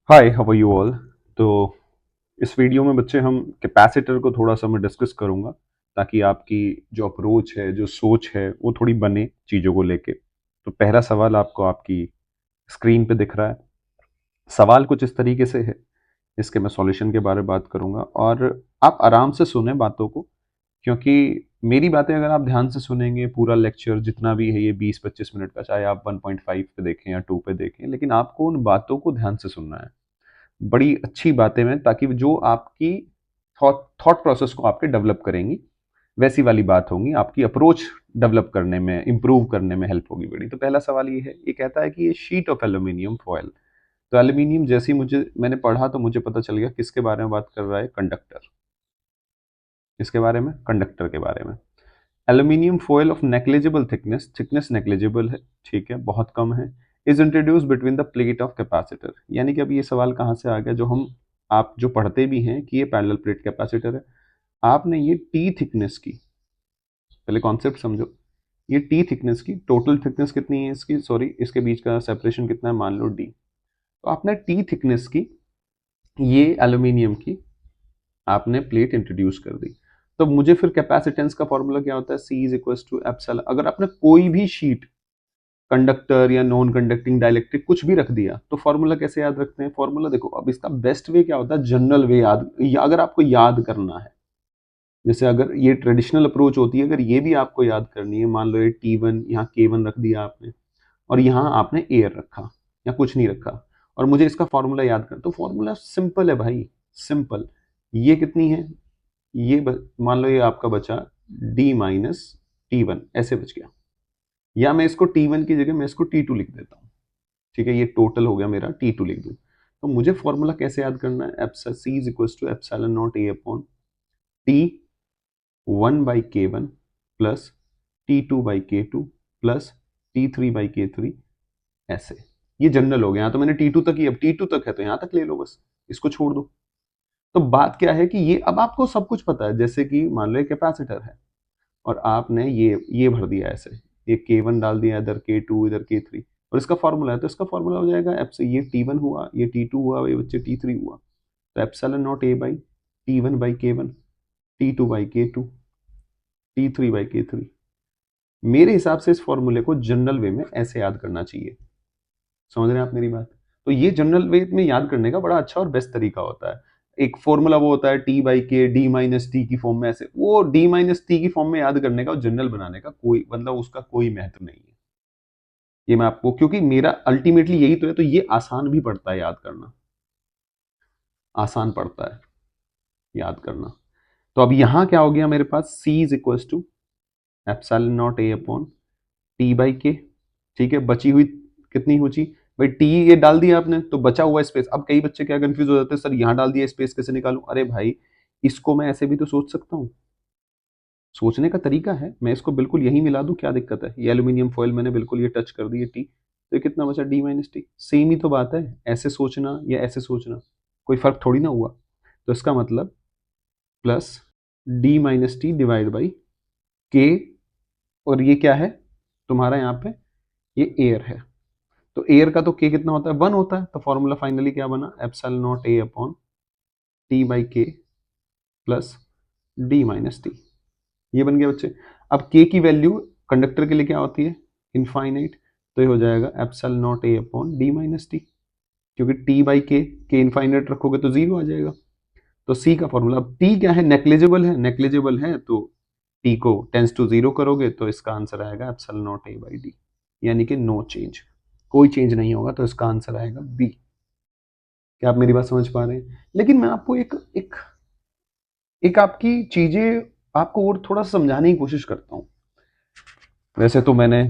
Hi, how are you all. तो इस video में बच्चे हम कैपेसिटर को थोड़ा सा मैं डिस्कस करूंगा ताकि आपकी जो अप्रोच है, जो सोच है, वो थोड़ी बने चीज़ों को लेके। तो पहला सवाल आपको आपकी स्क्रीन पे दिख रहा है। सवाल कुछ इस तरीके से है, इसके मैं सॉल्यूशन के बारे में बात करूंगा और आप आराम से सुने बातों को, क्योंकि मेरी बातें अगर आप ध्यान से सुनेंगे, पूरा लेक्चर जितना भी है ये 20-25 मिनट का, चाहे आप 1.5 पे देखें या 2 पे देखें, लेकिन आपको उन बातों को ध्यान से सुनना है, बड़ी अच्छी बातें में, ताकि जो आपकी थॉट थॉट प्रोसेस को आपके डेवलप करेंगी, वैसी वाली बात होंगी, आपकी अप्रोच डेवलप करने में, इंप्रूव करने में हेल्प होगी बड़ी। तो पहला सवाल ये है, ये कहता है कि ये शीट ऑफ एल्यूमिनियम फॉयल। तो एल्यूमिनियम जैसे ही मैंने पढ़ा तो मुझे पता चल गया किसके बारे में बात कर रहा है, कंडक्टर। किसके बारे में? कंडक्टर के बारे में। Aluminium foil of negligible thickness, thickness negligible है, ठीक है, बहुत कम है, is introduce between the plate of capacitor. यानी कि अब ये सवाल कहाँ से आ गया, जो हम आप जो पढ़ते भी हैं कि ये पैरेलल प्लेट कैपेसिटर है, आपने ये टी थिकनेस की, पहले कॉन्सेप्ट समझो। ये टी थिकनेस की टोटल थिकनेस कितनी है इसकी, सॉरी, इसके बीच का सेपरेशन कितना है, मान लो डी। तो आपने टी थिकनेस की ये एल्यूमिनियम की आपने प्लेट इंट्रोड्यूस कर दी। तो मुझे फिर कैपेसिटेंस का फॉर्मूला क्या होता है, सी इज इक्वल टू एप्सिलॉन। अगर आपने कोई भी शीट, कंडक्टर या नॉन कंडक्टिंग डाइलेक्ट्रिक कुछ भी रख दिया, तो फॉर्मूला कैसे याद रखते हैं? फॉर्मूला देखो, अब इसका बेस्ट वे क्या होता है, जनरल वे याद, या अगर आपको याद करना है, जैसे अगर ये ट्रेडिशनल अप्रोच होती है, अगर ये भी आपको याद करनी है, मान लो ये T1, यहाँ K1 रख दिया आपने, और यहाँ आपने एयर रखा या कुछ नहीं रखा, और मुझे इसका फॉर्मूला याद कर, तो फॉर्मूला सिंपल है भाई, सिंपल। ये कितनी है, मान लो ये आपका बचा D-T1, ऐसे बच गया। या मैं इसको T1 की जगह मैं इसको T2 लिख देता हूँ, ठीक है, ये टोटल हो गया मेरा, T2 लिख दूँ। तो मुझे फॉर्मूला कैसे याद करना है, एप्सा C is equal to epsilon naught A upon T 1/K1 plus T2/K2 plus T3/K3, ऐसे। ये जनरल हो गया, यहाँ तो मैंने T2 तक ही, अब T2 तक है तो यहाँ तक ले लो, बस इसको छोड़ दो। तो बात क्या है कि ये अब आपको सब कुछ पता है, जैसे कि मान लो कैपेसिटर है और आपने ये भर दिया ऐसे, ये K1 डाल दिया इधर, K2 इधर, K3, और इसका फॉर्मूला है, तो इसका फॉर्मूला हो जाएगा एप से, ये T1 हुआ, ये T2 हुआ, ये बच्चे T3 हुआ, तो epsilon naught A by T1/K1, T2/K2, T3/K3। मेरे हिसाब से इस फॉर्मूले को जनरल वे में ऐसे याद करना चाहिए। समझ रहे हैं आप मेरी बात? तो ये जनरल वे में याद करने का बड़ा अच्छा और बेस्ट तरीका होता है। एक फॉर्मूला वो होता है T/K D-T की फॉर्म में, ऐसे वो D-T की फॉर्म में याद करने का और जनरल बनाने का कोई मतलब उसका कोई महत्व नहीं है। ये मैं आपको, क्योंकि मेरा अल्टीमेटली यही तो है, तो ये आसान भी पड़ता है याद करना, आसान पड़ता है याद करना। तो अब यहाँ क्या हो गया मेरे पास, C is equal to epsilon naught A upon T/K, ठीक है, बची हुई कितनी हुई भाई, टी ये डाल दिया आपने तो बचा हुआ स्पेस। अब कई बच्चे क्या कंफ्यूज हो जाते हैं, सर यहाँ डाल दिया स्पेस कैसे निकालूं? अरे भाई, इसको मैं ऐसे भी तो सोच सकता हूँ, सोचने का तरीका है, मैं इसको बिल्कुल यही मिला दूं, क्या दिक्कत है? ये एल्यूमिनियम फॉयल मैंने बिल्कुल ये टच कर दी है टी, तो ये कितना बचा, D-T। सेम ही तो बात है, ऐसे सोचना या ऐसे सोचना, कोई फर्क थोड़ी ना हुआ। तो इसका मतलब प्लस D-T डिवाइड बाई के, और ये क्या है तुम्हारा यहाँ पे, ये एयर है, तो एयर का तो के कितना होता है, 1 होता है। तो फॉर्मूला फाइनली क्या बना, epsilon naught A upon T/K plus D-T। ये बन गया बच्चे। अब के की वैल्यू कंडक्टर के लिए क्या होती है, इनफाइनाइट, तो ये हो जाएगा epsilon naught A upon D-T, क्योंकि T/K इनफाइनाइट रखोगे तो जीरो आ जाएगा। तो सी का फॉर्मूला, अब टी क्या है, नेग्लिजिबल है, नेग्लिजिबल है तो टी को टेंस टू जीरो करोगे तो इसका आंसर आएगा epsilon naught A by D, यानी कि नो चेंज, कोई चेंज नहीं होगा, तो इसका आंसर आएगा बी। क्या आप मेरी बात समझ पा रहे हैं? लेकिन मैं आपको एक एक एक आपकी चीजें आपको और थोड़ा समझाने की कोशिश करता हूँ। वैसे तो मैंने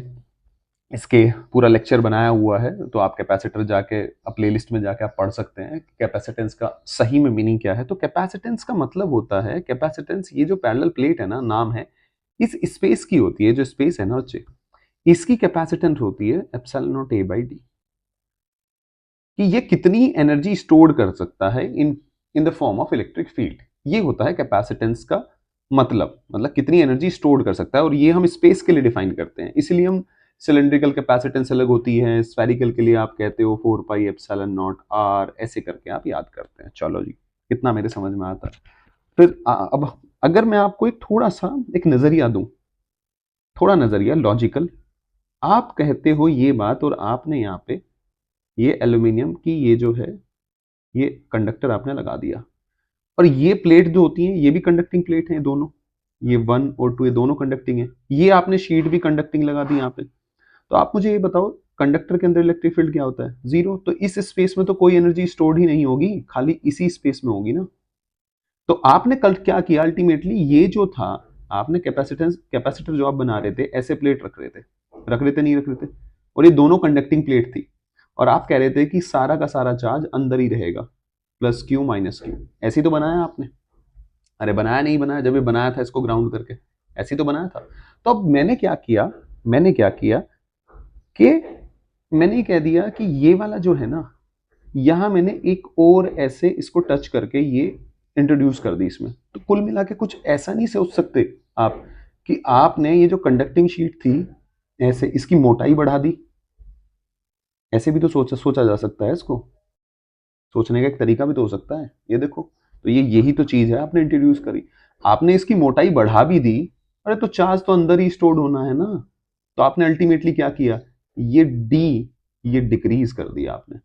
इसके पूरा लेक्चर बनाया हुआ है, तो आप कैपेसिटर जाके प्ले लिस्ट में जाके आप पढ़ सकते हैं कैपेसिटेंस का सही में मीनिंग क्या है। तो कैपेसिटेंस का मतलब होता है, कैपेसिटेंस, ये जो पैरेलल प्लेट है ना, नाम है, इस स्पेस की होती है, जो स्पेस है ना बच्चे, इसकी कैपेसिटेंस होती है epsilon naught A by D, कि ये कितनी एनर्जी स्टोर कर सकता है in in the form of electric field. ये होता है कैपेसिटेंस का मतलब कितनी एनर्जी स्टोर कर सकता है, और ये हम स्पेस के लिए डिफाइन करते हैं, इसलिए हम सिलेंड्रिकल कैपेसिटेंस अलग होती है, स्फेरिकल के लिए आप कहते हो 4 पाई एप्सिलॉन नॉट आर, ऐसे करके आप याद करते हैं। चलो जी, कितना मेरे समझ में आता है। फिर अब अगर मैं आपको एक थोड़ा सा एक नजरिया दूं, थोड़ा नजरिया लॉजिकल, आप कहते हो ये बात और आपने यहाँ पे ये एल्यूमिनियम की ये जो है ये कंडक्टर आपने लगा दिया, और ये प्लेट जो होती है ये भी कंडक्टिंग प्लेट है दोनों, ये 1 और 2 ये दोनों कंडक्टिंग है, ये आपने शीट भी कंडक्टिंग लगा दी यहाँ पे। तो आप मुझे ये बताओ कंडक्टर के अंदर इलेक्ट्रिक फील्ड क्या होता है? जीरो। तो इस स्पेस में तो कोई एनर्जी स्टोर्ड ही नहीं होगी, खाली इसी स्पेस में होगी ना। तो आपने कल क्या किया अल्टीमेटली, ये जो था आपने कैपेसिटर जो आप बना रहे थे ऐसे प्लेट रख रहे थे नहीं रख रहे थे, और ये दोनों कंडक्टिंग प्लेट थी, और आप कह रहे थे कि सारा का सारा चार्ज अंदर ही रहेगा, प्लस क्यू माइनस क्यू। ऐसे ही तो बनाया आपने। अरे बनाया नहीं बनाया, जब ये बनाया था इसको ग्राउंड करके, ऐसे ही तो बनाया था। तो अब मैंने क्या किया कि मैंने कह दिया कि ये वाला जो है ना, यहां मैंने एक और ऐसे इसको टच करके ये इंट्रोड्यूस कर दी इसमें। तो कुल मिला के कुछ ऐसा नहीं सोच सकते आप कि आपने ये जो कंडक्टिंग शीट थी ऐसे इसकी मोटाई बढ़ा दी। ऐसे भी तो सोचा जा सकता है, इसको सोचने का एक तरीका भी तो हो सकता है। ये देखो, तो ये यही तो चीज है आपने इंट्रोड्यूस करी, आपने इसकी मोटाई बढ़ा भी दी। अरे तो चार्ज तो अंदर ही स्टोर्ड होना है ना। तो आपने अल्टीमेटली क्या किया, ये डी ये डिक्रीज कर दिया आपने।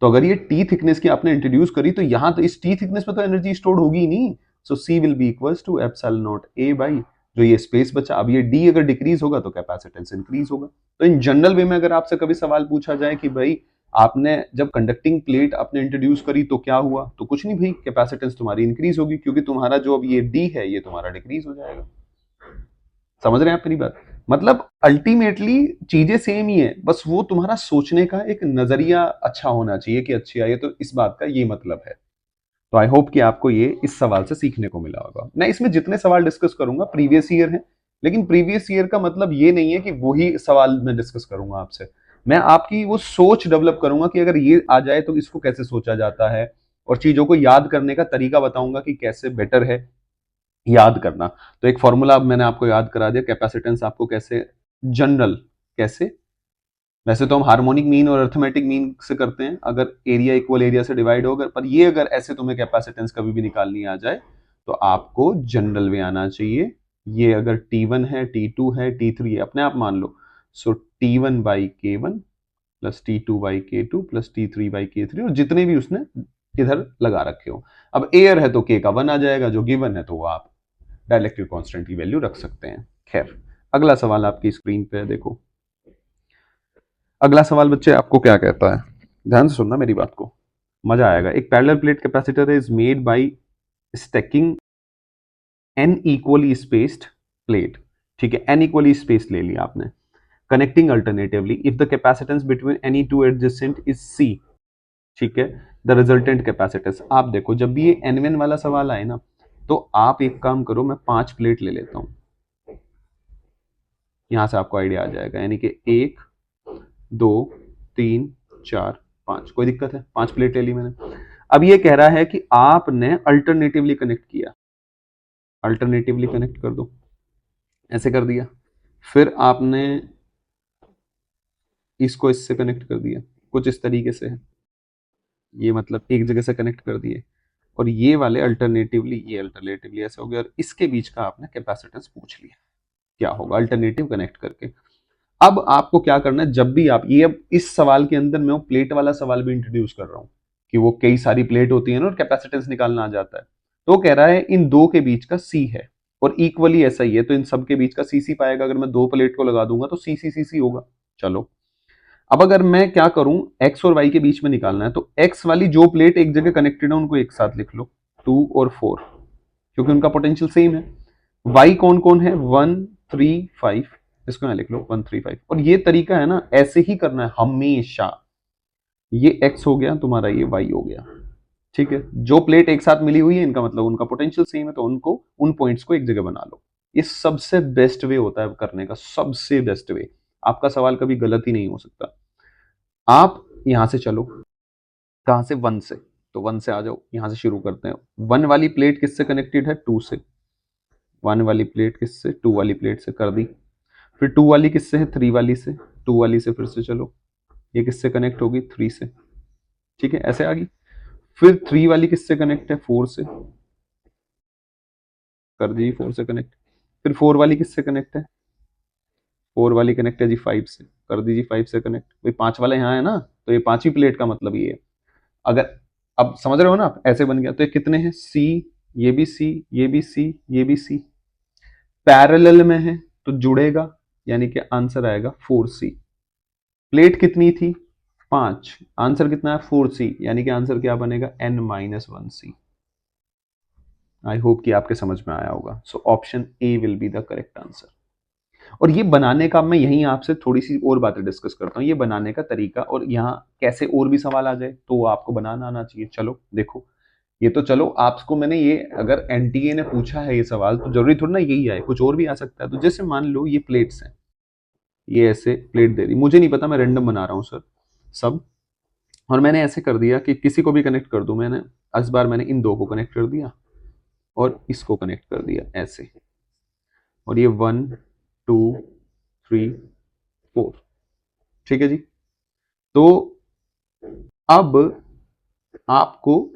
तो अगर ये टी थिकनेस की आपने इंट्रोड्यूस करी, तो यहां तो इस टी थिकनेस में तो एनर्जी स्टोर्ड होगी ही नहीं। So C will be equals to epsilon naught A by जो ये स्पेस बचा। अब ये डी अगर डिक्रीज होगा तो कैपेसिटेंस इंक्रीज होगा। तो इन जनरल वे में अगर आपसे कभी सवाल पूछा जाए कि भाई आपने जब कंडक्टिंग प्लेट आपने इंट्रोड्यूस करी तो क्या हुआ, तो कुछ नहीं भाई, कैपेसिटेंस तुम्हारी इंक्रीज होगी, क्योंकि तुम्हारा जो अब ये डी है ये तुम्हारा डिक्रीज हो जाएगा। समझ रहे हैं आप मेरी बात? मतलब अल्टीमेटली चीजें सेम ही है, बस वो तुम्हारा सोचने का एक नजरिया अच्छा होना चाहिए कि अच्छा ये तो इस बात का ये मतलब है। तो आई होप कि आपको ये इस सवाल से सीखने को मिला होगा। मैं इसमें जितने सवाल डिस्कस करूंगा प्रीवियस ईयर है, लेकिन प्रीवियस ईयर का मतलब ये नहीं है कि वही सवाल मैं डिस्कस करूंगा आपसे। मैं आपकी वो सोच डेवलप करूंगा कि अगर ये आ जाए तो इसको कैसे सोचा जाता है, और चीजों को याद करने का तरीका बताऊंगा कि कैसे बेटर है याद करना। तो एक फॉर्मूला अब मैंने आपको याद करा दिया, कैपेसिटेंस आपको कैसे जनरल, कैसे वैसे तो हम हार्मोनिक मीन और अर्थमेटिक मीन से करते हैं अगर एरिया इक्वल एरिया से डिवाइड होगा, पर ये अगर ऐसे तुम्हें कैपेसिटेंस कभी भी निकालनी आ जाए तो आपको जनरल वे आना चाहिए। ये अगर T1 है, T2 है, T3 है, अपने आप मान लो। सो T1 by K1 plus T2 by K2 plus T3 by K3, और जितने भी उसने इधर लगा रखे हो। अब एयर है तो K का 1 आ जाएगा, जो गिवन है तो वो आप डाइलेक्ट्रिक कांस्टेंट की वैल्यू रख सकते हैं। खैर, अगला सवाल आपकी स्क्रीन पे है, देखो। अगला सवाल बच्चे आपको क्या कहता है, ध्यान से सुनना मेरी बात को, मजा आएगा। एक parallel plate capacitor is made by stacking n equally spaced plate. ठीक है, एन इक्वली स्पेस ले लिया आपने, connecting alternatively if the capacitance between any two adjacent is C. ठीक है, द रिजल्टेंट कैपेसिटेंस। आप देखो जब भी ये N1 वाला सवाल आए ना, तो आप एक काम करो, मैं 5 प्लेट ले लेता हूं, यहां से आपको आइडिया आ जाएगा। यानी कि 1 2 3 4 5, कोई दिक्कत है? 5 प्लेट ले ली मैंने। अब ये कह रहा है कि आपने अल्टरनेटिवली कनेक्ट किया, अल्टरनेटिवली कनेक्ट कर दो, ऐसे कर दिया। फिर आपने इसको इससे कनेक्ट कर दिया, कुछ इस तरीके से है, ये मतलब एक जगह से कनेक्ट कर दिए, और ये वाले अल्टरनेटिवली, ये अल्टरनेटिवली ऐसे हो गया, और इसके बीच का आपने कैपेसिटेंस पूछ लिया क्या होगा अल्टरनेटिव कनेक्ट करके। अब आपको क्या करना है, जब भी आप ये, अब इस सवाल के अंदर मैं वो प्लेट वाला सवाल भी इंट्रोड्यूस कर रहा हूं कि वो कई सारी प्लेट होती है ना और कैपेसिटेंस निकालना आ जाता है। तो कह रहा है इन दो के बीच का सी है, और इक्वली ऐसा ही है, तो इन सब के बीच का सी सी पाएगा। अगर मैं दो प्लेट को लगा दूंगा तो सी सी सी सी होगा। चलो, अब अगर मैं क्या करूं, एक्स और वाई के बीच में निकालना है, तो एक्स वाली जो प्लेट एक जगह कनेक्टेड है उनको एक साथ लिख लो, 2 और 4, क्योंकि उनका पोटेंशियल सेम है। वाई कौन कौन है, 1 3 5, इसको यहाँ लिख लो 1 3 5। और ये तरीका है ना, ऐसे ही करना है हमेशा। ये एक्स हो गया तुम्हारा, ये वाई हो गया। ठीक है, जो प्लेट एक साथ मिली हुई है इनका मतलब उनका पोटेंशियल सेम है, तो उनको उन पॉइंट्स को एक जगह बना लो। ये सबसे बेस्ट वे होता है करने का, सबसे बेस्ट वे। आपका सवाल कभी गलत ही नहीं हो सकता। आप यहां से चलो, कहां से, 1 से, तो 1 से आ जाओ, यहां से शुरू करते हैं। 1 वाली प्लेट किससे कनेक्टेड है, 2 से। 1 वाली प्लेट किससे, 2 वाली प्लेट से कर दी। फिर 2 वाली किससे है, 3 वाली से, 2 वाली से फिर से चलो, ये किससे कनेक्ट होगी, 3 से, ठीक है, ऐसे आ गई। फिर 3 वाली किससे कनेक्ट है, 4 से, कर दीजिए 4 से कनेक्ट। फिर 4 वाली किससे कनेक्ट है, 4 वाली कनेक्ट है जी 5 से, कर दीजिए 5 से कनेक्ट। भाई 5 वाला यहाँ है ना, तो ये 5वीं प्लेट का मतलब ये है। अगर अब समझ रहे हो ना आप, ऐसे बन गया, तो ये कितने हैं, सी, ये भी सी, ये भी सी, ये भी सी, पैरेलल में है तो जुड़ेगा, यानी कि आंसर आएगा 4C। प्लेट कितनी थी, 5, आंसर कितना है 4C, यानी कि आंसर क्या बनेगा, n-1C। आई होप कि आपके समझ में आया होगा। So option A will be the correct answer. और ये बनाने का, मैं यहीं आपसे थोड़ी सी और बातें डिस्कस करता हूँ, ये बनाने का तरीका, और यहाँ कैसे और भी सवाल आ जाए तो आपको बनाना आना चाहिए। चलो देखो, ये तो चलो आपको मैंने ये, अगर एनटीए ने पूछा है ये सवाल तो जरूरी थोड़ी ना यही आए, कुछ और भी आ सकता है। तो जैसे मान लो ये प्लेट्स हैं, ये ऐसे प्लेट दे दी, मुझे नहीं पता, मैं रैंडम बना रहा हूँ सर सब, और मैंने ऐसे कर दिया कि किसी को भी कनेक्ट कर दूं। मैंने इस बार मैंने इन दो को कनेक्ट कर दिया और इसको कनेक्ट कर दिया ऐसे, और ये 1 2 3 4, ठीक है जी। तो अब आपको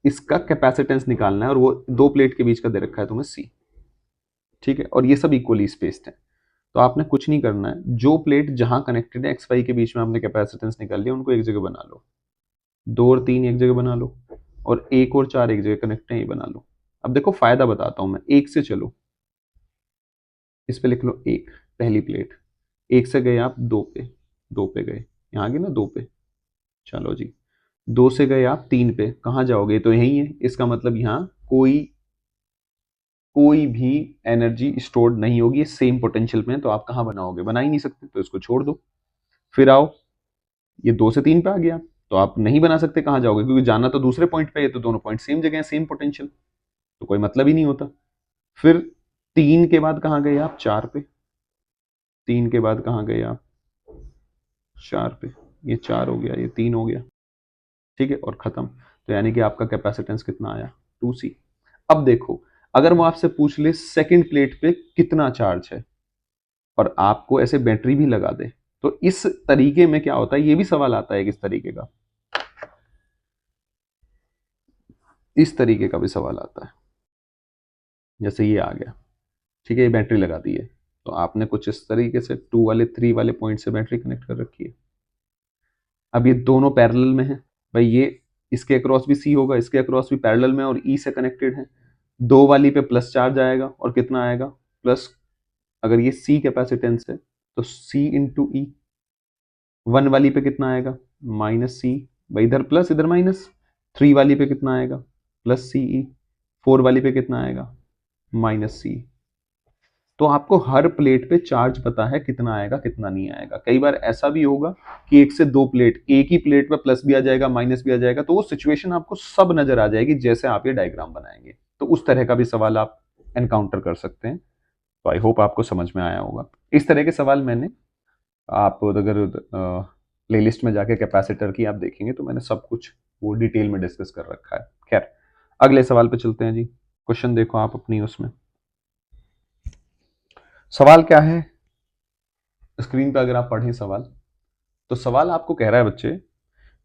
इसका कैपेसिटेंस निकालना है, और वो दो प्लेट के बीच का दे रखा है तुम्हें सी, ठीक है, और ये सब इक्वली स्पेस्ड है। तो आपने कुछ नहीं करना है, जो प्लेट जहां कनेक्टेड है एक्स वाई के बीच में आपने कैपेसिटेंस निकाल लिया, उनको एक जगह बना लो, 2 और 3 एक जगह बना लो, और 1 और 4 एक जगह कनेक्ट है, ये बना लो। अब देखो फायदा बताता हूं मैं, एक से चलो, इस पे लिख लो एक, पहली प्लेट, एक से गए आप दो पे, दो पे गए, यहाँ गए ना दो पे, चलो जी, दो से गए आप तीन पे, कहाँ जाओगे, तो यही है, इसका मतलब यहाँ कोई कोई भी एनर्जी स्टोर्ड नहीं होगी, सेम पोटेंशियल में, तो आप कहाँ बनाओगे, बना ही नहीं सकते, तो इसको छोड़ दो। फिर आओ, ये 2 से 3 पे आ गया, तो आप नहीं बना सकते, कहाँ जाओगे, क्योंकि जाना तो दूसरे पॉइंट पे है, तो दोनों पॉइंट सेम जगह है, सेम पोटेंशियल, तो कोई मतलब ही नहीं होता। फिर 3 के बाद कहाँ गए आप, 4 पे, 3 के बाद कहाँ गए आप, 4 पे, ये 4 हो गया, ये 3 हो गया, ठीक है, और खत्म। तो यानी कि आपका कैपेसिटेंस कितना आया, 2C। अब देखो, अगर वो आपसे पूछ ले सेकंड प्लेट पे कितना चार्ज है, और आपको ऐसे बैटरी भी लगा दे, तो इस तरीके में क्या होता है, ये भी सवाल आता है किस तरीके का, इस तरीके का भी सवाल आता है। जैसे ये आ गया, ठीक है, ये बैटरी लगा दी है, तो आपने कुछ इस तरीके से 2 वाले 3 वाले पॉइंट से बैटरी कनेक्ट कर रखी है। अब ये दोनों पैरेलल में है, भाई ये इसके अक्रॉस भी सी होगा, इसके अक्रॉस भी पैरेलल में, और ई से कनेक्टेड है, दो वाली पे प्लस चार्ज आएगा, और कितना आएगा, प्लस, अगर ये सी कैपेसिटेंस है तो सी इंटू ई, 1 वाली पे कितना आएगा, -C, भाई इधर प्लस इधर माइनस, 3 वाली पे कितना आएगा, +CE, 4 वाली पे कितना आएगा, -C। तो आपको हर प्लेट पे चार्ज पता है कितना आएगा कितना नहीं आएगा। कई बार ऐसा भी होगा कि एक से दो प्लेट, एक ही प्लेट पे प्लस भी आ जाएगा माइनस भी आ जाएगा, तो वो सिचुएशन आपको सब नजर आ जाएगी जैसे आप ये डायग्राम बनाएंगे। तो उस तरह का भी सवाल आप एनकाउंटर कर सकते हैं। तो आई होप आपको समझ में आया होगा। इस तरह के सवाल मैंने, आप अगर प्लेलिस्ट में जाके कैपेसिटर की आप देखेंगे तो मैंने सब कुछ वो डिटेल में डिस्कस कर रखा है। खैर, अगले सवाल पे चलते हैं जी। क्वेश्चन देखो आप अपनी उसमें, सवाल क्या है स्क्रीन पे अगर आप पढ़ें सवाल, तो सवाल आपको कह रहा है बच्चे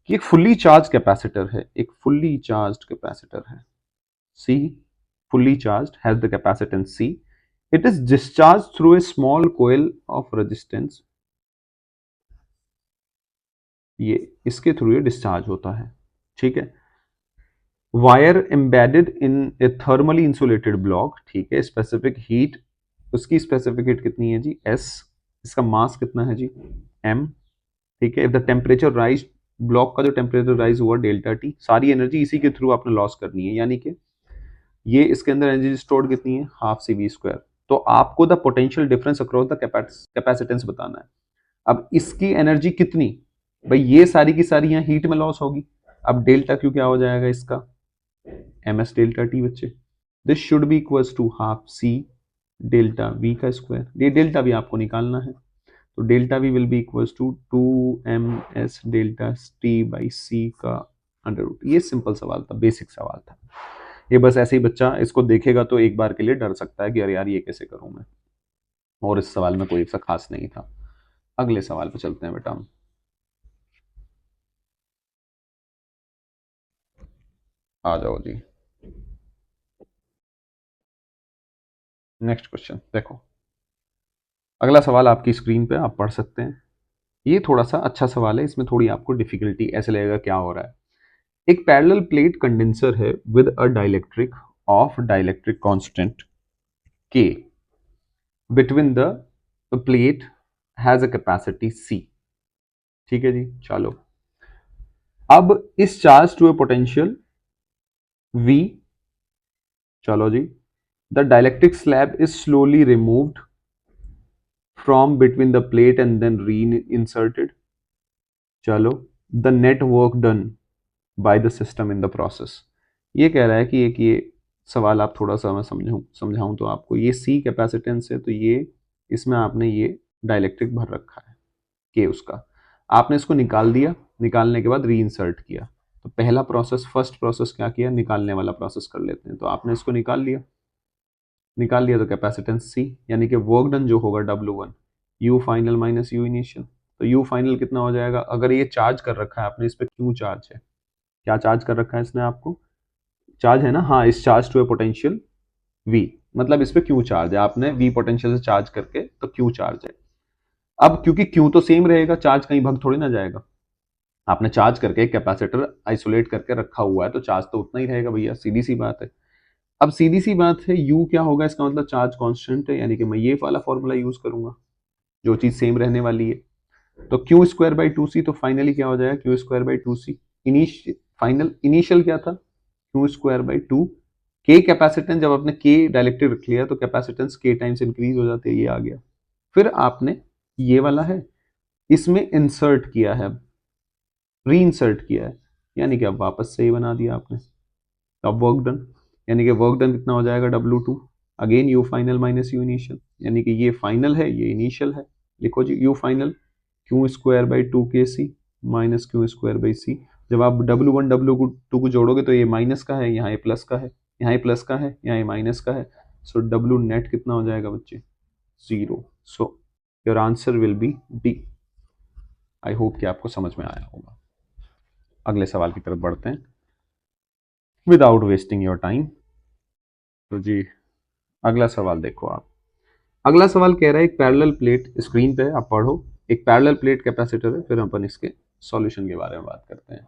कि एक फुल्ली चार्ज कैपेसिटर है, एक फुल्ली चार्ज कैपेसिटर है C, fully charged, has the capacitance C. It is discharged through a small coil of resistance. ये इसके थ्रू ये डिस्चार्ज होता है, ठीक है। Wire embedded in A thermally insulated block, ठीक है। स्पेसिफिक हीट, उसकी स्पेसिफिक हीट कितनी है जी, S। इसका मास कितना है जी, M, ठीक है। If the temperature rise, block का जो टेम्परेचर राइज हुआ डेल्टा T, सारी एनर्जी इसी के थ्रू आपने लॉस करनी है, यानी कि ये इसके अंदर एनर्जी स्टोर्ड कितनी है, ½ CV²। तो आपको the potential difference across the capacitance बताना है। अब इसकी एनर्जी कितनी, भाई ये सारी की सारी यहाँ हीट में लॉस होगी। अब डेल्टा क्यू क्या हो जाएगा इसका, MS डेल्टा T बच्चे। This should be equals to ½ C delta V का स्क्वायर। ये डेल्टा भी आपको निकालना है, तो delta V will be equals to 2MS delta T by C का √। ये सिंपल सवाल था, बेसिक सवाल था। ये बस ऐसे ही बच्चा इसको देखेगा तो एक बार के लिए डर सकता है कि अरे यार ये कैसे करूं मैं। और इस सवाल में कोई सा खास नहीं था। अगले सवाल पे चलते हैं बेटा हम। आ जाओ जी। नेक्स्ट क्वेश्चन देखो। अगला सवाल आपकी स्क्रीन पे आप पढ़ सकते हैं। ये थोड़ा सा अच्छा सवाल है, इसमें थोड़ी आपको डिफिकल्टी ऐसे लगेगा क्या हो रहा है। एक पैरेलल प्लेट कंडेंसर है with a dielectric of dielectric constant K between the plate has a capacity C. ठीक है जी, चलो। अब इस charge to a potential V, चलो जी, the dielectric slab is slowly removed from between the plate and then reinserted, चलो, the net work done by the system in the process. ये कह रहा है कि एक ये सवाल आप थोड़ा सा मैं समझाऊं तो आपको, ये सी कैपेसिटेंस है, तो ये इसमें आपने ये डाइलेक्ट्रिक भर रखा है के उसका, आपने इसको निकाल दिया, निकालने के बाद री इंसर्ट किया। तो पहला प्रोसेस, फर्स्ट प्रोसेस क्या किया, निकालने वाला प्रोसेस कर लेते हैं। तो आपने इसको निकाल लिया, निकाल लिया तो कैपेसिटेंस सी, यानी कि वर्क डन जो होगा W1 you final minus U initial. तो यू फाइनल कितना हो जाएगा, अगर ये चार्ज कर रखा है आपने, इस पर क्यू चार्ज है, क्या चार्ज कर रखा है इसने आपको, चार्ज है ना, हाँ, is charge to a potential V, मतलब इस पे क्यू चार्ज है, आपने V पोटेंशियल से चार्ज करके तो क्यू चार्ज है। अब क्योंकि क्यू तो सेम रहेगा, चार्ज कहीं भाग थोड़ी ना जाएगा, आपने चार्ज करके कैपेसिटर आइसोलेट करके रखा हुआ है, तो चार्ज तो उतना ही रहेगा भैया, सीधी सी बात है। अब सीधी सी बात है, U क्या होगा, इसका मतलब चार्ज कांस्टेंट है, यानी कि मैं ये वाला फॉर्मूला यूज करूंगा, जो चीज सेम रहने वाली है। तो q square by two C, तो फाइनली क्या हो जाएगा, q square by two C, final initial क्या था, क्यू स्क्वायर बाई टू, के कैपेसिटेंस, जब आपने के डायलेक्ट्रिक रख लिया तो कैपेसिटेंस के टाइम्स इंक्रीज हो जाती है, ये आ गया। फिर आपने ये वाला है, इसमें इंसर्ट किया है, री इंसर्ट किया है, यानी कि अब वापस से ही बना दिया आपने, तो अब वर्क डन, यानी कि वर्क डन कितना हो जाएगा, W2, again U final minus U initial, यानी कि ये फाइनल है ये इनिशियल है। लिखो जी, U final Q square by two K C minus Q square by C. जब आप W1 W2 को जोड़ोगे तो ये माइनस का है, यहाँ ये प्लस का है, यहाँ ये प्लस का है, यहाँ ये माइनस का है। सो डब्ल्यू नेट कितना हो जाएगा बच्चे, zero. So your answer will be D. I hope कि आपको समझ में आया होगा। अगले सवाल की तरफ बढ़ते हैं विदाउट वेस्टिंग योर टाइम। तो जी अगला सवाल देखो आप। अगला सवाल कह रहा है एक पैरेलल प्लेट, स्क्रीन पे आप पढ़ो, एक पैरेलल प्लेट कैपेसिटर है, फिर अपन इसके सॉल्यूशन के बारे में बात करते हैं।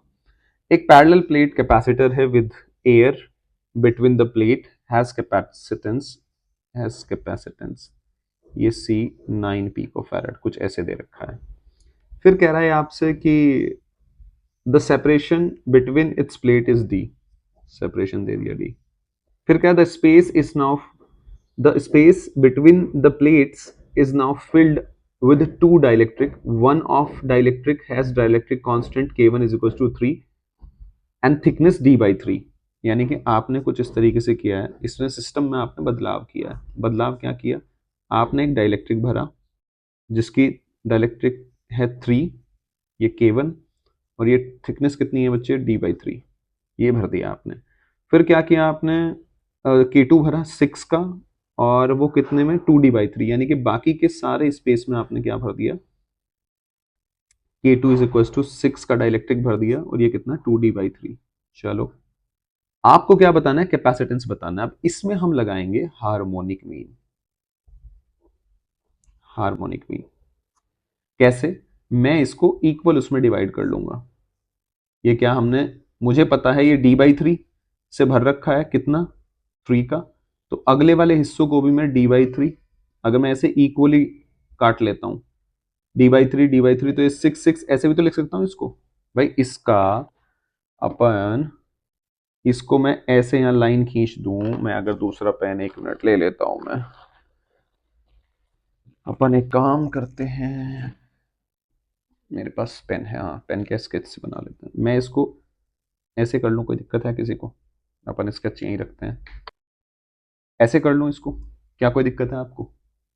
एक पैरेलल प्लेट कैपेसिटर है with air between the plate has capacitance ये सी 9 पिकोफैरेड कुछ ऐसे दे रखा है। फिर कह रहा है आपसे कि the separation between its plate is D, separation दे दिया डी। फिर क्या, the space is now, the space between the plates is now filled with two dielectric, one of dielectric has dielectric constant k1 is equals to 3 and thickness d by 3। यानी कि आपने कुछ इस तरीके से किया है, इसमें सिस्टम में आपने बदलाव किया है। बदलाव क्या किया, आपने एक डाइलेक्ट्रिक भरा जिसकी डाइलेक्ट्रिक है 3, ये k1, और ये थिकनेस कितनी है बच्चे, d by 3, ये भर दिया आपने। फिर क्या किया आपने, k2 भरा 6 का, और वो कितने में, 2d/3, यानी कि बाकी के सारे स्पेस में आपने क्या भर दिया, k2 इज इक्वल टू 6 का डाइलेक्ट्रिक भर दिया, और ये कितना 2d/3। चलो आपको क्या बताना है, कैपेसिटेंस बताना है। अब इसमें हम लगाएंगे हार्मोनिक मीन। हार्मोनिक मीन कैसे, मैं इसको इक्वल उसमें डिवाइड कर लूंगा। ये क्या हमने, मुझे पता है ये d/3 से भर रखा है कितना, 3 का, तो अगले वाले हिस्सों को भी मैं d/3, अगर मैं ऐसे इक्वली काट लेता हूं, d/3 तो ये 6 ऐसे भी तो लिख सकता हूं इसको भाई। इसका अपन, इसको मैं ऐसे यहां लाइन खींच दूं, मैं अगर दूसरा पेन, 1 मिनट ले लेता हूं मैं, अपन एक काम करते हैं, मेरे पास पेन है, हाँ पेन के स्केच से बना लेते हैं। मैं इसको ऐसे कर लूं, कोई दिक्कत है किसी को, अपन स्केच यहीं रखते हैं, ऐसे कर लूं इसको, क्या कोई दिक्कत है आपको,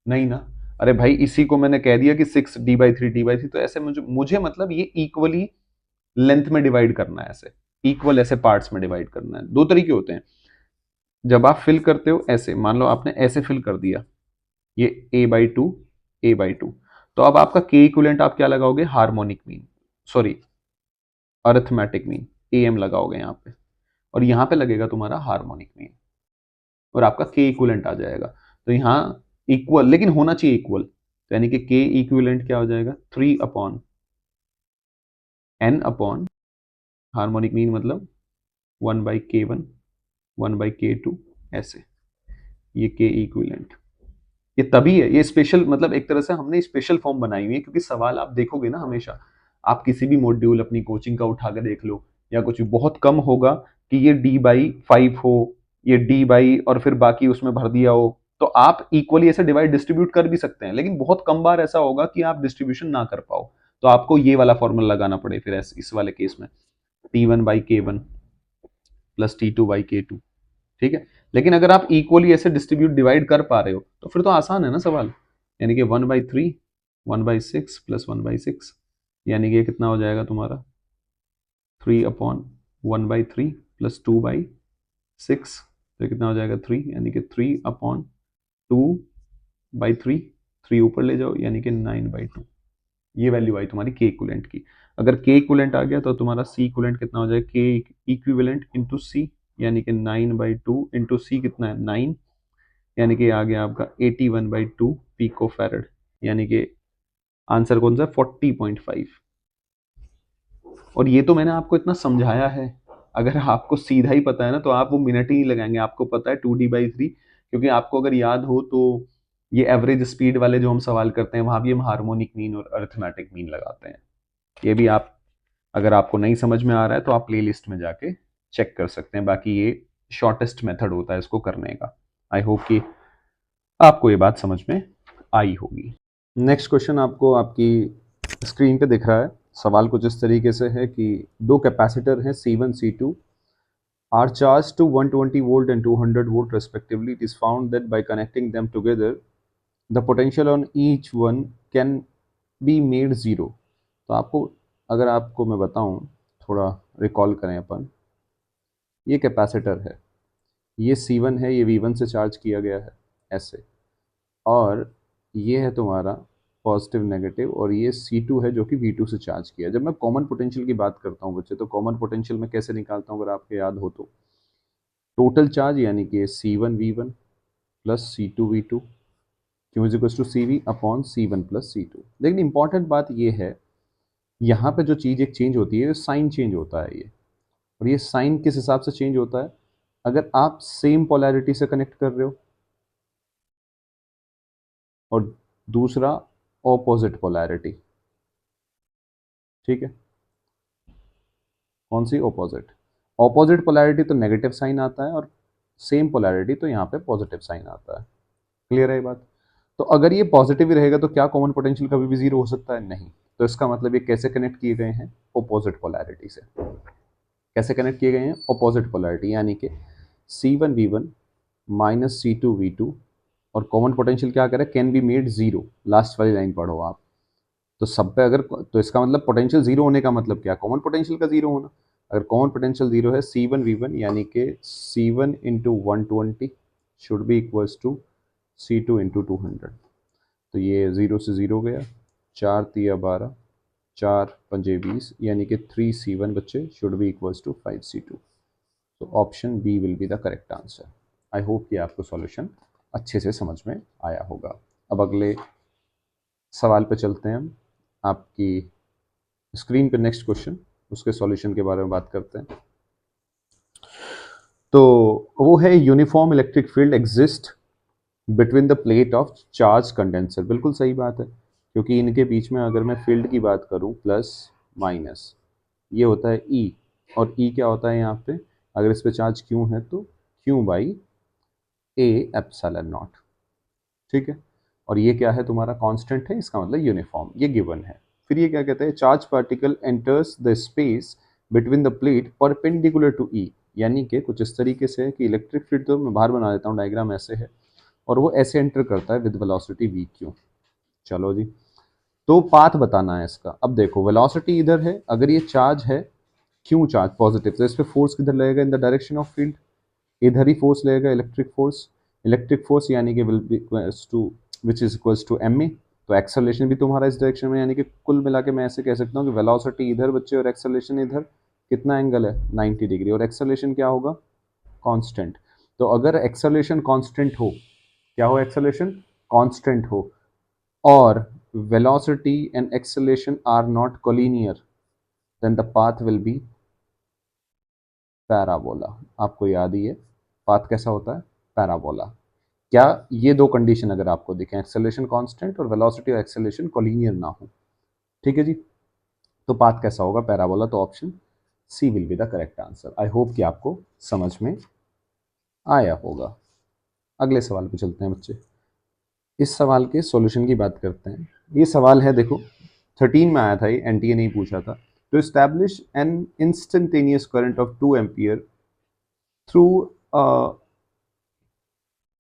नहीं ना। अरे भाई इसी को मैंने कह दिया कि 6d/3 तो ऐसे मुझे मुझे मतलब ये इक्वली लेंथ में डिवाइड करना है, ऐसे इक्वल ऐसे पार्ट्स में डिवाइड करना है। दो तरीके होते हैं, जब आप फिल करते हो ऐसे, मान लो आपने ऐसे फिल कर दिया, ये a/2 a/2। तो अब आपका के इक्विवेलेंट आप क्या लगाओगे, harmonic mean, sorry arithmetic mean, am लगाओगे यहाँ पे, और यहाँ पे लगेगा तुम्हारा हार्मोनिक मीन, और आपका के इक्विवेलेंट आ जाएगा। तो यहाँ इक्वल, लेकिन होना चाहिए इक्वल, तो यानी कि के इक्विवेलेंट क्या हो जाएगा, 3/n/, हार्मोनिक मीन मतलब 1/k1 1/k2, ऐसे, ये के इक्विवेलेंट। ये तभी है, ये स्पेशल, मतलब एक तरह से हमने स्पेशल फॉर्म बनाई हुई है, क्योंकि सवाल आप देखोगे ना हमेशा, आप किसी भी मॉड्यूल अपनी कोचिंग का उठा के देख लो, या कुछ भी, बहुत कम होगा कि ये d/5 हो, ये d और फिर बाकी उसमें भर दिया हो। तो आप इक्वली ऐसे डिवाइड डिस्ट्रीब्यूट कर भी सकते हैं, लेकिन बहुत कम बार ऐसा होगा कि आप डिस्ट्रीब्यूशन ना कर पाओ, तो आपको ये वाला फॉर्मूला लगाना पड़े फिर इस वाले केस में, T1/K1 प्लस T2/K2, ठीक है। लेकिन अगर आप इक्वली ऐसे डिस्ट्रीब्यूट डिवाइड कर पा रहे हो तो फिर तो आसान है ना सवाल, यानी कि 1/3 1/6 प्लस 1/6, यानी कि कितना हो जाएगा तुम्हारा 3/1/3 प्लस 2/6, तो कितना हो जाएगा 3, यानी कि 3/2/3, 3 ऊपर ले जाओ, यानी कि 9/2। ये वैल्यू आई तुम्हारी के इक्विवेलेंट की। अगर के इक्विवेलेंट आ गया तो तुम्हारा सी इक्विवेलेंट कितना हो जाएगा, के इक्विवेलेंट इंटू सी, यानी कि 9/2 इंटू सी कितना है 9, यानी कि आ गया आपका 81/2 पिको फैरड, यानी कि आंसर कौन सा, 40.5। और ये तो मैंने आपको इतना समझाया है, अगर आपको सीधा ही पता है ना तो आप वो मिनट ही नहीं लगाएंगे, आपको पता है 2d/3, क्योंकि आपको अगर याद हो तो ये एवरेज स्पीड वाले जो हम सवाल करते हैं वहां भी हम हार्मोनिक मीन और अरिथमेटिक मीन लगाते हैं। ये भी आप, अगर आपको नहीं समझ में आ रहा है तो आप प्ले लिस्ट में जाके चेक कर सकते हैं, बाकी ये शॉर्टेस्ट मेथड होता है इसको करने का। आई होप कि आपको ये बात समझ में आई होगी। नेक्स्ट क्वेश्चन आपको आपकी स्क्रीन पे दिख रहा है। सवाल कुछ इस तरीके से है कि दो कैपेसिटर हैं C1 C2 are charged to 120 volt and 200 volt respectively. It is found that by connecting them together the potential on each one can be made zero. तो आपको, अगर आपको मैं बताऊं, थोड़ा रिकॉल करें अपन, ये कैपेसिटर है, ये C1 है, ये V1 से चार्ज किया गया है ऐसे, और ये है तुम्हारा पॉजिटिव नेगेटिव, और ये C2 है जो कि V2 से चार्ज किया। जब मैं कॉमन पोटेंशियल की बात करता हूँ बच्चे, तो कॉमन पोटेंशियल मैं कैसे निकालता हूँ, अगर आपको याद हो तो, टोटल चार्ज यानी कि C1V1 plus C2V2 q is equal to CV upon C1 plus C2। लेकिन इंपॉर्टेंट बात ये है, यहाँ पे जो चीज़ एक चेंज होती है, साइन चेंज होता है ये, और ये साइन किस हिसाब से चेंज होता है, अगर आप सेम पोलैरिटी से कनेक्ट कर रहे हो और दूसरा ऑपोजिट पोलैरिटी, ठीक है, कौन सी, ऑपोजिट। ऑपोजिट पोलैरिटी तो नेगेटिव साइन आता है, और सेम पोलैरिटी तो यहाँ पे पॉजिटिव साइन आता है। क्लियर है ये बात। तो अगर ये पॉजिटिव ही रहेगा तो क्या कॉमन पोटेंशियल कभी भी जीरो हो सकता है, नहीं। तो इसका मतलब ये कैसे कनेक्ट किए गए हैं, ऑपोजिट पोलैरिटी से। कैसे कनेक्ट किए गए हैं, ऑपोजिट पोलैरिटी, यानी कि C1V1 माइनस C2V2, और कॉमन पोटेंशियल क्या करें, can be made zero, last वाली लाइन पढ़ो आप। तो सब पे अगर, तो इसका मतलब पोटेंशियल जीरो होने का मतलब क्या, कॉमन पोटेंशियल का जीरो होना। अगर कॉमन पोटेंशियल जीरो है, C1V1 यानी कि C1 into 120 should be equals to C2 into 200। तो ये जीरो से जीरो गया, 4×3=12, 4×5=20, यानी कि 3C1 बच्चे should be equals to 5C2। तो option B will be the correct answer. I hope कि आपको सॉल्यूशन अच्छे से समझ में आया होगा। अब अगले सवाल पे चलते हैं हम। आपकी स्क्रीन पे नेक्स्ट क्वेश्चन, उसके सॉल्यूशन के बारे में बात करते हैं। तो वो है, uniform electric field exist between the plate of charge condenser. बिल्कुल सही बात है, क्योंकि इनके बीच में अगर मैं फील्ड की बात करूं, प्लस माइनस, ये होता है E, और E क्या होता है यहाँ पे, अगर इस पे चार्ज Q है तो Q/A∈0, ठीक है। और ये क्या है तुम्हारा, कांस्टेंट है, इसका मतलब यूनिफॉर्म, ये गिवन है। फिर ये क्या कहते हैं, charge particle enters the space between the plate perpendicular to E, यानी कि कुछ इस तरीके से है कि इलेक्ट्रिक फील्ड, तो मैं बाहर बना देता हूँ, डायग्राम ऐसे है, और वो ऐसे एंटर करता है विद वेलोसिटी VQ। चलो जी, तो पाथ बताना है इसका। अब देखो, वेलोसिटी इधर है, अगर ये चार्ज है क्यू चार्ज पॉजिटिव, तो इस पे फोर्स किधर लगेगा, in the direction of field, इधर ही फोर्स लगेगा, इलेक्ट्रिक फोर्स। इलेक्ट्रिक फोर्स यानी कि will be equals to which is equals to m a. तो एक्सेलरेशन भी तुम्हारा इस डायरेक्शन में, यानी कि कुल मिला के मैं ऐसे कह सकता हूँ कि वेलोसिटी इधर बच्चे और एक्सेलरेशन इधर, कितना एंगल है 90 डिग्री, और एक्सेलरेशन क्या होगा कांस्टेंट। तो अगर एक्सेलरेशन कांस्टेंट हो, क्या हो एक्सेलरेशन कांस्टेंट हो, और velocity and acceleration are not collinear, then the path will be parabola। आपको याद ही है पाथ कैसा होता है, पैराबोला। क्या ये दो कंडीशन अगर आपको दिखें, एक्सेलरेशन कांस्टेंट और वेलोसिटी और एक्सेलरेशन कोलिनियर ना हो, ठीक है जी, तो पाथ कैसा होगा, पैराबोला। तो option C will be the correct answer. I hope कि आपको समझ में आया होगा। अगले सवाल पे चलते हैं बच्चे। इस सवाल के सॉल्यूशन की बात करते हैं। ये सवाल है, देखो 13 में आया था, ये एनटीए ने ही पूछा था। To establish an instantaneous current of 2 ampere through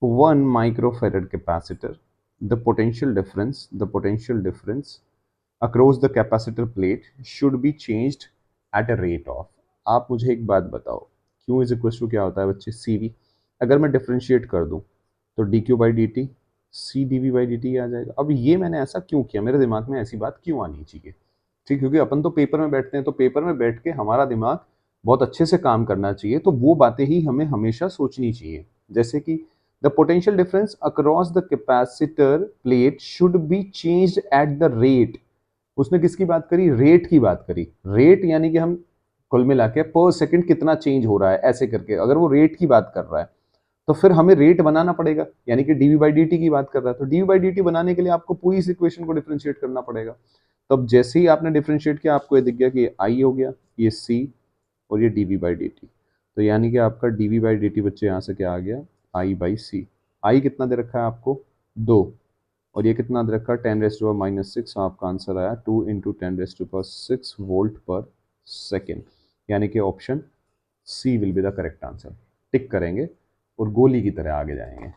1 microfarad capacitor, the potential difference across the capacitor plate should be changed at a rate of। आप मुझे एक बात बताओ, Q इज इक्वल टू क्या होता है बच्चे, CV। अगर मैं डिफ्रेंशिएट कर दूं तो D Q by D T C D V by D T आ जाएगा। अब ये मैंने ऐसा क्यों किया, मेरे दिमाग में ऐसी बात क्यों आनी चाहिए, ठीक, क्योंकि अपन तो पेपर में बैठते हैं, तो पेपर में बैठ के हमारा दिमाग बहुत अच्छे से काम करना चाहिए, तो वो बातें ही हमें हमेशा सोचनी चाहिए। जैसे कि the potential difference across the capacitor plate should be changed at the rate. उसने किसकी बात करी, रेट की बात करी। रेट यानी कि हम कुल मिला के पर सेकंड कितना चेंज हो रहा है ऐसे करके, अगर वो रेट की बात कर रहा है तो फिर हमें रेट बनाना पड़ेगा, यानी कि डीवी बाई डी टी की बात कर रहा है, तो डीवी बाई डी टी बनाने के लिए आपको पूरी इस इक्वेशन को डिफरेंशिएट करना पड़ेगा। तब जैसे ही आपने डिफरेंशिएट किया, आपको ये दिख गया कि ये आई हो गया, ये सी, और ये डीवी बाई डी टी। तो यानी कि आपका डीवी बाई डी टी बच्चे यहाँ से क्या आ गया, आई बाई सी। आई कितना दे रखा है आपको, 2, और ये कितना दे रखा है 10⁻⁻⁶। आपका आंसर आया 2 इंटू 10⁻⁶ वोल्ट पर सेकेंड, यानी कि option C will be the correct answer. Tick करेंगे और गोली की तरह आगे जाएंगे।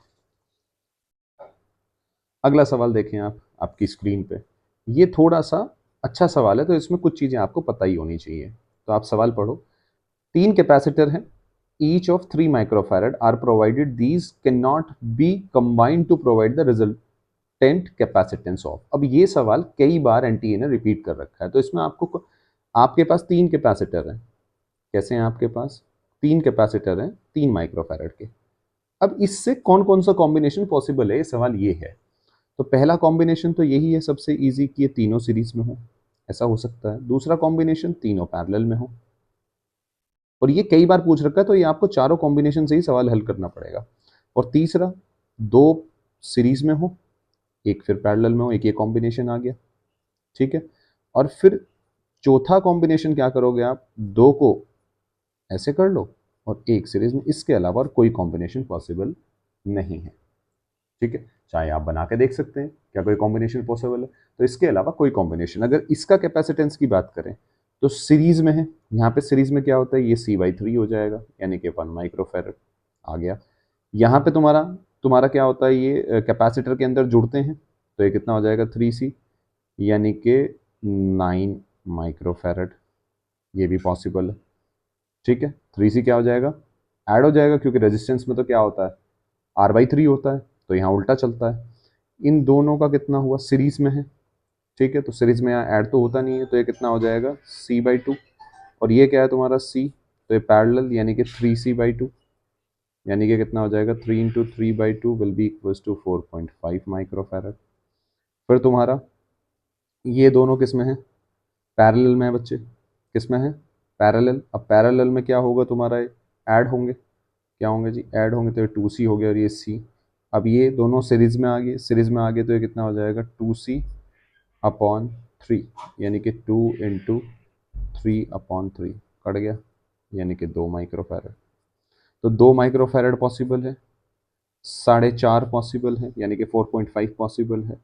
अगला सवाल देखें आप आपकी स्क्रीन पे। ये थोड़ा सा अच्छा सवाल है, तो इसमें कुछ चीज़ें आपको पता ही होनी चाहिए। तो आप सवाल पढ़ो। 3 कैपेसिटर हैं, each of 3 microfarad are provided, these can not be combined to provide the resultant capacitance of. अब ये सवाल कई बार एनटीए ने रिपीट कर रखा है। तो इसमें आपको, आपके पास 3 कैपेसिटर हैं, कैसे हैं आपके पास 3 कैपेसिटर हैं 3 माइक्रोफैरड के। अब इससे कौन कौन सा कॉम्बिनेशन पॉसिबल है, ये सवाल ये है। तो पहला कॉम्बिनेशन तो यही है सबसे इजी कि ये तीनों सीरीज में हो, ऐसा हो सकता है। दूसरा कॉम्बिनेशन तीनों पैरेलल में हो, और ये कई बार पूछ रखा है, तो ये आपको चारों कॉम्बिनेशन से ही सवाल हल करना पड़ेगा। और तीसरा, दो सीरीज में हो, एक फिर पैरेलल में हो, एक ये कॉम्बिनेशन आ गया, ठीक है। और फिर चौथा कॉम्बिनेशन क्या करोगे आप, दो को ऐसे कर लो और एक सीरीज में, इसके अलावा और कोई कॉम्बिनेशन पॉसिबल नहीं है, ठीक है। चाहे आप बना के देख सकते हैं क्या कोई कॉम्बिनेशन पॉसिबल है, तो इसके अलावा कोई कॉम्बिनेशन। अगर इसका कैपेसिटेंस की बात करें तो सीरीज में है, यहाँ पे सीरीज में क्या होता है, ये C/3 हो जाएगा, यानी कि 1 माइक्रोफैरड आ गया। यहाँ पे तुम्हारा तुम्हारा क्या होता है, ये कैपेसिटर के अंदर जुड़ते हैं, तो ये कितना हो जाएगा 3C, यानी कि 9 माइक्रोफैरड, ये भी पॉसिबल है, ठीक है। 3C क्या हो जाएगा, ऐड हो जाएगा, क्योंकि रेजिस्टेंस में तो क्या होता है R/3 होता है, तो यहाँ उल्टा चलता है। इन दोनों का कितना हुआ, सीरीज में है, ठीक है। तो सीरीज में यहाँ ऐड तो होता नहीं है, तो ये कितना हो जाएगा C/2, और ये क्या है तुम्हारा C, तो ये पैरेलल, यानी कि 3C/2, यानी कि कितना हो जाएगा 3 into 3/2 will be equals to 4.5 microfarad. फिर तुम्हारा ये दोनों किस में है, पैरेलल में है बच्चे, किस में है, पैरेलल। अब पैरेलल में क्या होगा तुम्हारा, ऐड होंगे, क्या होंगे जी, ऐड होंगे, तो ये 2C हो गया और ये C। अब ये दोनों सीरीज में आ गए, सीरीज में आ गए, तो ये कितना हो जाएगा 2C/3, यानी कि 2 इंटू 3/3 कट गया, यानी कि 2 माइक्रोफैरड। तो 2 माइक्रोफैरड पॉसिबल है, 4.5 पॉसिबल है, यानी कि 4.5 पॉसिबल है,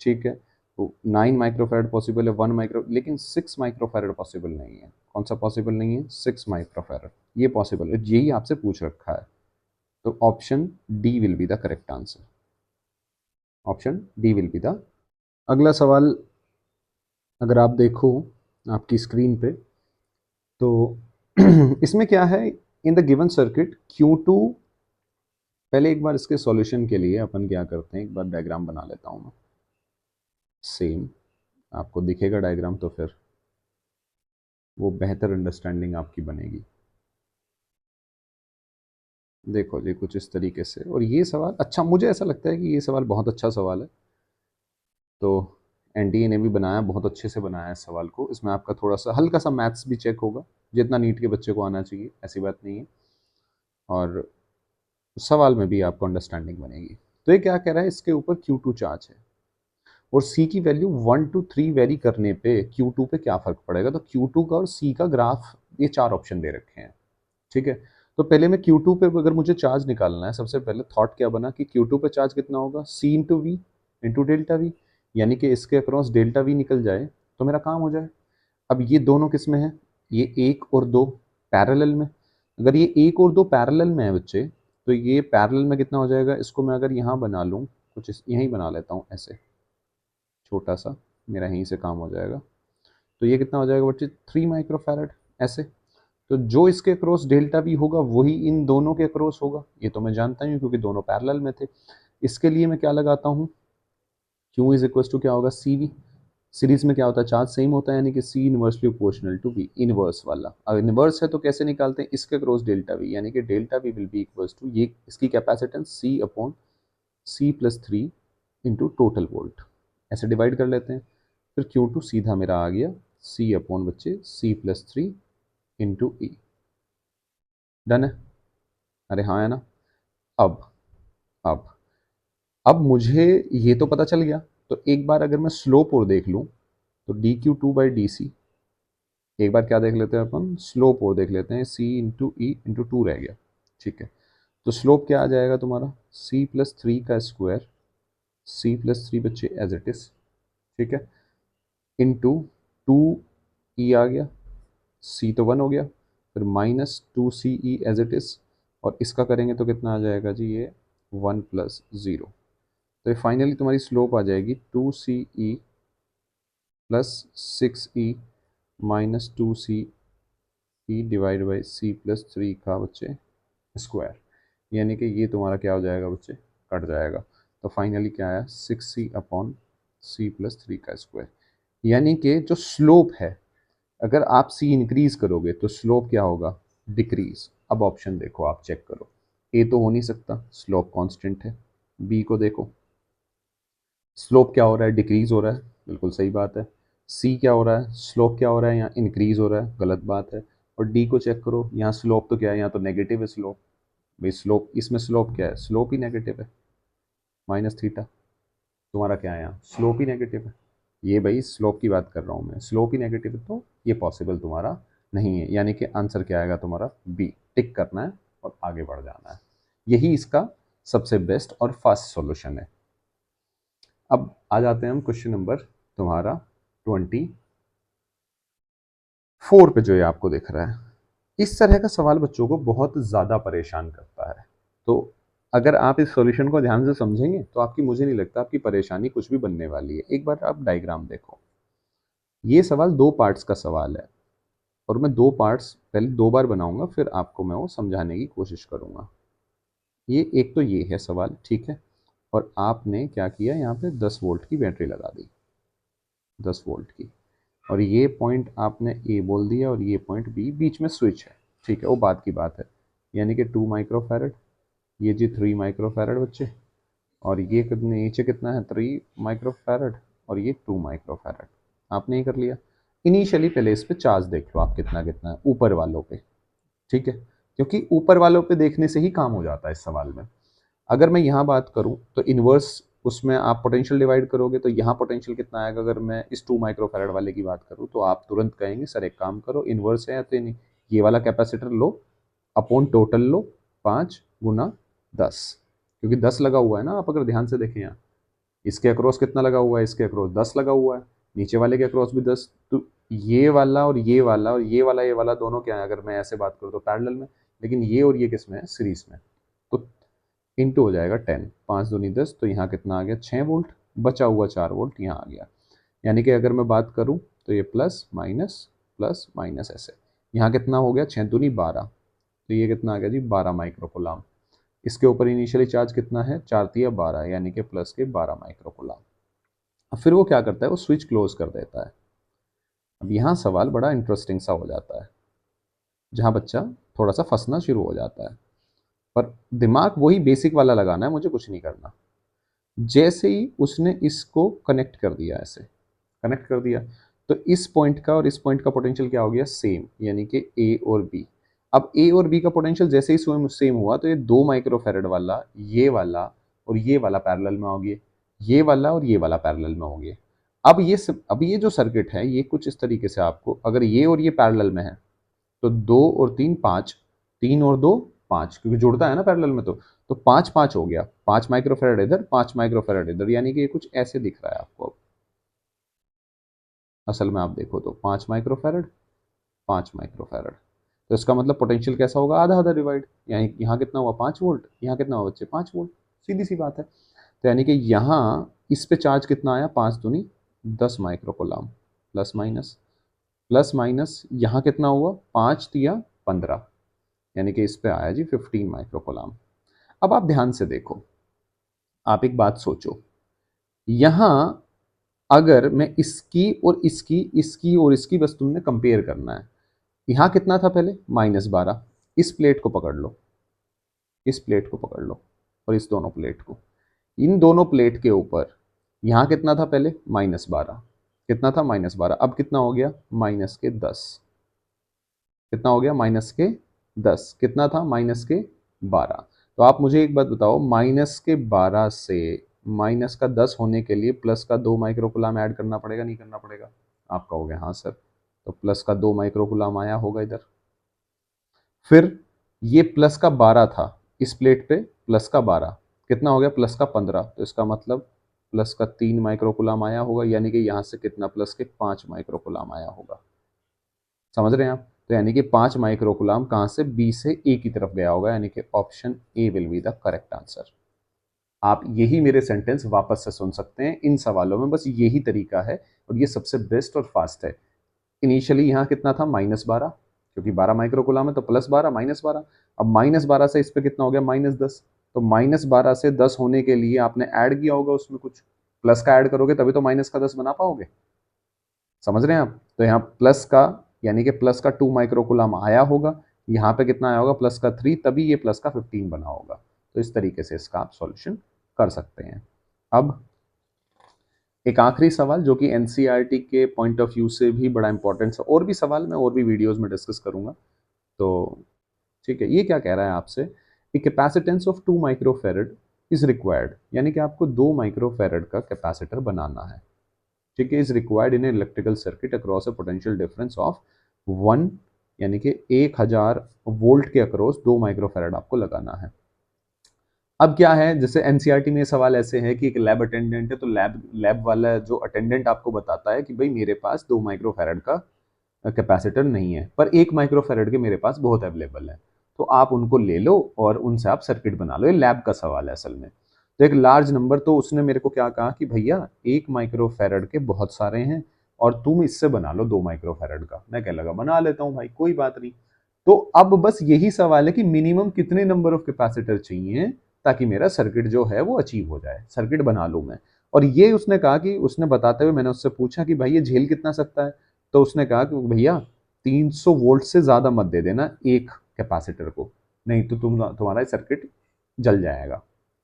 ठीक है। तो 9 माइक्रोफैरड पॉसिबल है, 1 माइक्रो, लेकिन 6 माइक्रोफैरड पॉसिबल नहीं है। कौन सा पॉसिबल नहीं है, 6 माइक्रोफैरड, ये पॉसिबल है, यही आपसे पूछ रखा है। तो option D will be the correct answer, option D will be the. अगला सवाल अगर आप देखो आपकी स्क्रीन पे, तो इसमें क्या है, in the given circuit Q2 पहले एक बार इसके सॉल्यूशन के लिए अपन क्या करते हैं, एक बार डायग्राम बना लेता हूँ मैं। सेम आपको दिखेगा डायग्राम, तो फिर वो बेहतर अंडरस्टैंडिंग आपकी बनेगी। देखो जी कुछ इस तरीके से, और ये सवाल अच्छा, मुझे ऐसा लगता है कि ये सवाल बहुत अच्छा सवाल है। तो एनडीए ने भी बनाया, बहुत अच्छे से बनाया है इस सवाल को। इसमें आपका थोड़ा सा हल्का सा मैथ्स भी चेक होगा, जितना नीट के बच्चे को आना चाहिए ऐसी बात नहीं है, और सवाल में भी आपको अंडरस्टैंडिंग बनेगी। तो ये क्या कह रहा है, इसके ऊपर Q2 चार्ज है और C की वैल्यू 1 to 3 वेरी करने पे Q2 पे क्या फर्क पड़ेगा। तो Q2 का और C का ग्राफ, ये चार ऑप्शन दे रखे हैं, ठीक है। तो पहले मैं Q2 पे अगर मुझे चार्ज निकालना है, सबसे पहले थॉट क्या बना कि Q2 पे चार्ज कितना होगा, C into V into delta V, यानी कि इसके अक्रॉस डेल्टा वी निकल जाए तो मेरा काम हो जाए। अब ये दोनों किस में है, ये एक और दो पैरेलल में। अगर ये एक और दो पैरेलल में है बच्चे, तो ये पैरेलल में कितना हो जाएगा, इसको मैं अगर यहाँ बना लूँ, कुछ यहीं बना लेता हूँ ऐसे, छोटा सा, मेरा यहीं से काम हो जाएगा। तो ये कितना हो जाएगा बच्चे, 3 माइक्रोफैरड ऐसे। तो जो इसके अक्रॉस डेल्टा वी होगा वही इन दोनों के अक्रॉस होगा, ये तो मैं जानता ही हूँ क्योंकि दोनों पैरेलल में थे। इसके लिए मैं क्या लगाता हूँ, क्यू इज इक्वल टू क्या होगा, सी वी। सीरीज में क्या होता है, चार्ज सेम होता है, यानी कि C inversely proportional to V, inverse वाला। अब इनवर्स है तो कैसे निकालते हैं, इसके क्रॉस डेल्टा वी, यानी कि delta V will be equal to ये इसकी capacitance C upon C plus three into total volt, ऐसे डिवाइड कर लेते हैं। फिर क्यू टू सीधा मेरा आ गया सी अपॉन बच्चे सी प्लस थ्री इंटू ई। डन है, अरे हाँ है ना। अब अब अब मुझे ये तो पता चल गया, तो एक बार अगर मैं स्लोप और देख लूँ, तो D q two by d C, एक बार क्या देख लेते हैं अपन, स्लोप और देख लेते हैं, सी इंटू ई इंटू टू रह गया, ठीक है। तो स्लोप क्या आ जाएगा तुम्हारा, सी प्लस थ्री का स्क्वायर, सी प्लस थ्री बच्चे एज इट इज, ठीक है, इंटू टू ई आ गया, सी तो वन हो गया, फिर minus two C E as it is, और इसका करेंगे तो कितना आ जाएगा जी, ये वन प्लस ज़ीरो। तो फाइनली तुम्हारी स्लोप आ जाएगी two C E plus six E minus two C E divide by C plus three का बच्चे स्क्वायर, यानी कि ये तुम्हारा क्या हो जाएगा बच्चे, कट जाएगा। तो फाइनली क्या आया, six C upon C plus three का स्क्वायर। यानी कि जो स्लोप है, अगर आप सी इंक्रीज करोगे तो स्लोप क्या होगा, डिक्रीज। अब ऑप्शन देखो, आप चेक करो, ए तो हो नहीं सकता, स्लोप कांस्टेंट है। बी को देखो, स्लोप क्या हो रहा है, डिक्रीज हो रहा है, बिल्कुल सही बात है। सी क्या हो रहा है, स्लोप क्या हो रहा है, यहाँ इंक्रीज हो रहा है, गलत बात है। और डी को चेक करो, यहाँ स्लोप तो क्या है, यहाँ तो नेगेटिव है स्लोप, भाई स्लोप, इसमें स्लोप क्या है, स्लोप ही नेगेटिव है, माइनस थीटा। तुम्हारा क्या है, यहाँ स्लोप ही नेगेटिव है। ये भाई स्लोप की बात कर रहा हूँ मैं, स्लोप ही नेगेटिव है, तो ये पॉसिबल तुम्हारा नहीं है, यानी कि आंसर क्या आएगा तुम्हारा, बी। टिक करना है और आगे बढ़ जाना है, यही इसका सबसे बेस्ट और फास्ट सॉल्यूशन है। अब आ जाते हैं हम क्वेश्चन नंबर तुम्हारा 24 पे, जो ये आपको दिख रहा है। इस तरह का सवाल बच्चों को बहुत ज़्यादा परेशान करता है। तो अगर आप इस सॉल्यूशन को ध्यान से समझेंगे तो आपकी, मुझे नहीं लगता आपकी परेशानी कुछ भी बनने वाली है। एक बार आप डायग्राम देखो, ये सवाल दो पार्ट्स का सवाल है, और मैं दो पार्ट्स पहले दो बार बनाऊंगा, फिर आपको मैं वो समझाने की कोशिश करूंगा। ये एक तो ये है सवाल, ठीक है, और आपने क्या किया, यहाँ पे 10 वोल्ट की बैटरी लगा दी, 10 वोल्ट की, और ये पॉइंट आपने ए बोल दिया और ये पॉइंट बी, बीच में स्विच है, ठीक है, वो बात की बात है। यानी कि 2 माइक्रोफैरड, ये जी 3 माइक्रोफैरड बच्चे, और ये कितने नीचे कितना है, 3 माइक्रोफैरड, और ये 2 माइक्रोफैरड। आपने ये कर लिया। इनिशियली पहले इस पे चार्ज देख लो आप, कितना कितना है ऊपर वालों पे, ठीक है, क्योंकि ऊपर वालों पे देखने से ही काम हो जाता है इस सवाल में। अगर मैं यहाँ बात करूँ तो इन्वर्स, उसमें आप पोटेंशियल डिवाइड करोगे तो यहाँ पोटेंशियल कितना आएगा। अगर मैं इस 2 माइक्रोफैरड वाले की बात करूँ तो आप तुरंत कहेंगे सर एक काम करो, इन्वर्स है या तो नहीं, ये वाला कैपेसिटर लो, अपॉन टोटल लो, 5 गुना 10, क्योंकि 10 लगा हुआ है ना, आप अगर ध्यान से देखें यहाँ, इसके अक्रॉस कितना लगा हुआ है, इसके अक्रॉस 10 लगा हुआ है, नीचे वाले के अक्रॉस भी 10। तो ये वाला और ये वाला और ये वाला दोनों क्या है, अगर मैं ऐसे बात करूँ तो पैरेलल में, लेकिन ये और ये किस में है, सीरीज में। तो इंटू हो जाएगा 10, 5 दूनी 10, तो यहाँ कितना आ गया, 6 वोल्ट, बचा हुआ 4 वोल्ट यहाँ आ गया। यानी कि अगर मैं बात करूँ तो ये प्लस माइनस ऐसे, यहाँ कितना हो गया, 6 दूनी 12, तो ये कितना आ गया जी, 12 माइक्रो कूलम्ब। इसके ऊपर इनिशियली चार्ज कितना है, 4×12 यानी कि प्लस के 12 माइक्रोकूलम। अब फिर वो क्या करता है, वो स्विच क्लोज कर देता है। अब यहाँ सवाल बड़ा इंटरेस्टिंग सा हो जाता है, जहाँ बच्चा थोड़ा सा फंसना शुरू हो जाता है। पर दिमाग वही बेसिक वाला लगाना है, मुझे कुछ नहीं करना। जैसे ही उसने इसको कनेक्ट कर दिया, ऐसे कनेक्ट कर दिया, तो इस पॉइंट का और इस पॉइंट का पोटेंशियल क्या हो गया, सेम, यानी कि ए और बी। अब ए और बी का पोटेंशियल जैसे ही सेम हुआ, तो ये 2 माइक्रोफेरेड वाला, ये वाला और ये वाला पैरेलल में हो गए, ये वाला और ये वाला पैरेलल में हो गए। अब ये जो सर्किट है, ये कुछ इस तरीके से आपको, अगर ये और ये पैरेलल में है तो 2 और 3 5, 3 और 2 5, क्योंकि जुड़ता है ना पैरेलल में, तो 5 5 हो गया, 5 माइक्रोफेरेड इधर, 5 माइक्रोफेरेड इधर, यानी कि ये कुछ ऐसे दिख रहा है आपको। असल में आप देखो तो 5 माइक्रोफेरेड, 5 माइक्रोफेरेड, तो इसका मतलब पोटेंशियल कैसा होगा, आधा आधा डिवाइड। यानी यहाँ कितना हुआ, 5 वोल्ट, यहाँ कितना हुआ बच्चे, 5 वोल्ट। सीधी सी बात है। तो यानी कि यहाँ इस पे चार्ज कितना आया, 5×10 microcoulomb, plus minus, plus minus यहाँ कितना हुआ, 5×3 = 15, यानी कि इस पे आया जी 15 माइक्रोकूलम। अब आप ध्यान से देखो, आप एक बात सोचो, यहाँ अगर मैं इसकी और इसकी, इसकी और इसकी, बस तुमने कंपेयर करना है। यहाँ कितना था पहले, -12। इस प्लेट को पकड़ लो, इस प्लेट को पकड़ लो और इस दोनों प्लेट को, इन दोनों प्लेट के ऊपर यहाँ कितना था पहले, -12। कितना था, -12। अब कितना हो गया, -10। कितना हो गया, -10। कितना था, -12। तो आप मुझे एक बात बताओ, -12 से -10 होने के लिए प्लस का 2 माइक्रोकूलम ऐड करना पड़ेगा, नहीं करना पड़ेगा? आप कहोगे हाँ सर, तो प्लस का 2 माइक्रोकूलम आया होगा इधर। फिर ये प्लस का 12 था, इस प्लेट पे प्लस का 12, कितना हो गया, प्लस का 15। तो इसका मतलब प्लस का 3 माइक्रोकूलम आया होगा, यानी कि यहाँ से कितना, प्लस के 5 माइक्रोकूलम आया होगा। समझ रहे हैं आप? तो यानी कि 5 माइक्रोकूलम कहाँ से, बी से ए की तरफ गया होगा, यानी कि option A will be the correct answer. आप यही मेरे सेंटेंस वापस से सुन सकते हैं इन सवालों में, बस यही तरीका है और ये सबसे बेस्ट और फास्ट है। इनिशियली यहाँ कितना था, -12, क्योंकि 12 माइक्रोकूलम है तो +12 -12। अब -12 से इस पे कितना हो गया, -10। तो -12 से 10 होने के लिए आपने ऐड किया होगा, उसमें कुछ प्लस का ऐड करोगे तभी तो माइनस का 10 बना पाओगे। समझ रहे हैं आप? तो यहाँ प्लस का, यानी कि प्लस का 2 माइक्रोकूलम आया होगा, यहाँ पे कितना आया होगा, प्लस का 3, तभी ये प्लस का 15 बना होगा। तो इस तरीके से इसका आप सॉल्यूशन कर सकते हैं। अब एक आखिरी सवाल जो कि एनसीईआरटी के पॉइंट ऑफ व्यू से भी बड़ा इंपॉर्टेंट है, और भी सवाल मैं और भी वीडियोस में डिस्कस करूंगा। तो ठीक है, ये क्या कह रहा है आपसे, कि capacitance of 2 microfarad is required, यानी कि आपको 2 माइक्रोफेरेड का कैपेसिटर बनाना है। ठीक है, is required in electrical circuit across a potential difference of 1, यानी कि 1000 वोल्ट के अक्रॉस 2 माइक्रोफेरेड आपको लगाना है। अब क्या है, जैसे एनसीईआरटी में ये सवाल ऐसे है कि एक लैब अटेंडेंट है, तो लैब वाला जो अटेंडेंट आपको बताता है कि भाई मेरे पास 2 माइक्रोफेरेड का कैपेसिटर नहीं है, पर 1 माइक्रोफेरेड के मेरे पास बहुत अवेलेबल है, तो आप उनको ले लो और उनसे आप सर्किट बना लो। ये लैब का सवाल है असल में। तो एक लार्ज नंबर, तो उसने मेरे को क्या कहा कि भैया 1 माइक्रोफेरेड के बहुत सारे हैं और तुम इससे बना लो 2 माइक्रोफेरेड का। मैं क्या लगा, बना लेता हूँ भाई, कोई बात नहीं। तो अब बस यही सवाल है कि मिनिमम कितने नंबर ऑफ कैपेसिटर चाहिए ताकि मेरा सर्किट जो है वो अचीव हो जाए, सर्किट बना लूं मैं। और ये उसने कहा कि, उसने बताते हुए मैंने उससे पूछा कि भाई ये झेल कितना सकता है, तो उसने कहा कि भैया 300 वोल्ट से ज्यादा मत दे देना एक कैपेसिटर को, नहीं तो तुम्हारा सर्किट जल जाएगा।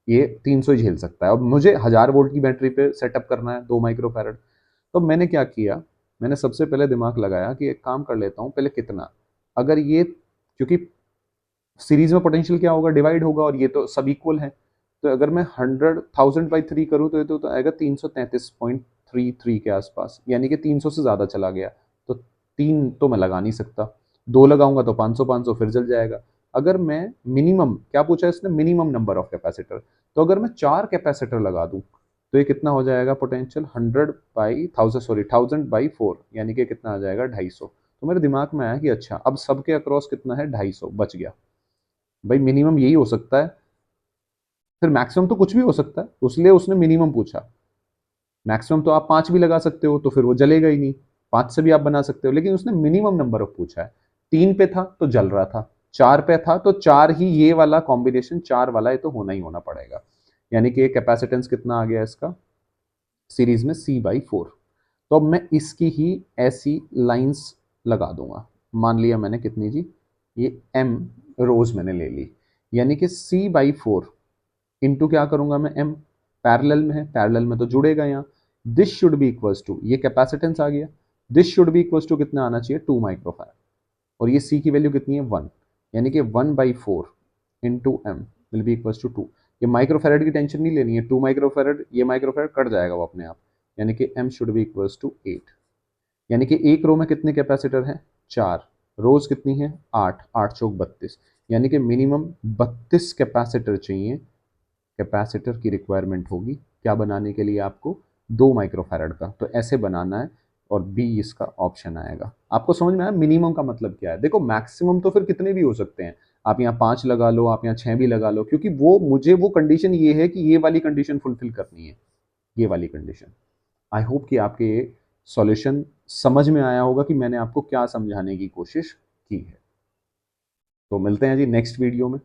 ये 300 ही झेल सकता है। अब मुझे 1000 वोल्ट की बैटरी पे सेटअप करना है 2 माइक्रोफैरड। तो मैंने क्या किया, मैंने सबसे पहले दिमाग लगाया कि एक काम कर लेता हूँ पहले, कितना, अगर ये, क्योंकि सीरीज में पोटेंशियल क्या होगा, डिवाइड होगा, और ये तो सब इक्वल है, तो अगर मैं 100,000/3 करूँ तो ये तो आएगा 333.33 के आसपास, यानी कि 300 से ज़्यादा चला गया। तो 3 तो मैं लगा नहीं सकता, 2 लगाऊंगा तो 500 500 फिर जल जाएगा। अगर मैं मिनिमम, क्या पूछा है इसने, मिनिमम नंबर ऑफ कैपेसिटर, तो अगर मैं 4 कैपेसिटर लगा दूं तो ये कितना हो जाएगा पोटेंशियल, 1000/4, यानी कि कितना आ जाएगा, 250। तो मेरे दिमाग में आया कि अच्छा, अब सबके अक्रॉस कितना है, 250 बच गया। भाई मिनिमम यही हो सकता है, फिर मैक्सिमम तो कुछ भी हो सकता है, इसलिए उसने मिनिमम पूछा। मैक्सिमम तो आप 5 भी लगा सकते हो तो फिर वो जलेगा ही नहीं, 5 से भी आप बना सकते हो, लेकिन उसने मिनिमम नंबर ऑफ पूछा है। 3 पे था तो जल रहा था, 4 पे था तो 4 ही ये वाला कॉम्बिनेशन 4 वाला ये तो होना ही होना पड़ेगा। यानी कि कैपेसिटेंस कितना आ गया इसका सीरीज में C/4। तो अब मैं इसकी ही ऐसी लाइंस लगा दूंगा। मान लिया मैंने कितनी जी, ये M रोज मैंने ले ली, यानी कि C/4 इंटू क्या करूंगा मैं M, पैरेलल में है, पैरेलल में तो जुड़ेगा यहाँ। This should be equals to, ये कैपेसिटेंस आ गया, this should be equals to कितना आना चाहिए 2 माइक्रोफैराड, और ये C की वैल्यू कितनी है 1, यानी कि 1/4 into M will be equals to 2। ये माइक्रोफैराड की टेंशन नहीं लेनी है, 2 माइक्रोफैराड, ये माइक्रोफैराड कट जाएगा वो अपने आप, यानी कि M should be equals to 8। यानी कि एक रो में कितने कैपेसिटर हैं 4, रोज कितनी है 8, 8 चौक 32, यानी कि मिनिमम 32 कैपेसिटर चाहिए, कैपेसिटर की रिक्वायरमेंट होगी क्या बनाने के लिए आपको 2 माइक्रोफैराड का, तो ऐसे बनाना है और बी इसका ऑप्शन आएगा। आपको समझ में आया मिनिमम का मतलब क्या है? देखो मैक्सिमम तो फिर कितने भी हो सकते हैं, आप यहाँ 5 लगा लो, आप यहाँ 6 भी लगा लो, क्योंकि वो मुझे वो कंडीशन ये है कि ये वाली कंडीशन फुलफिल करनी है, ये वाली कंडीशन। आई होप कि आपके ये सॉल्यूशन समझ में आया होगा कि मैंने आपको क्या समझाने की कोशिश की है। तो मिलते हैं जी नेक्स्ट वीडियो में,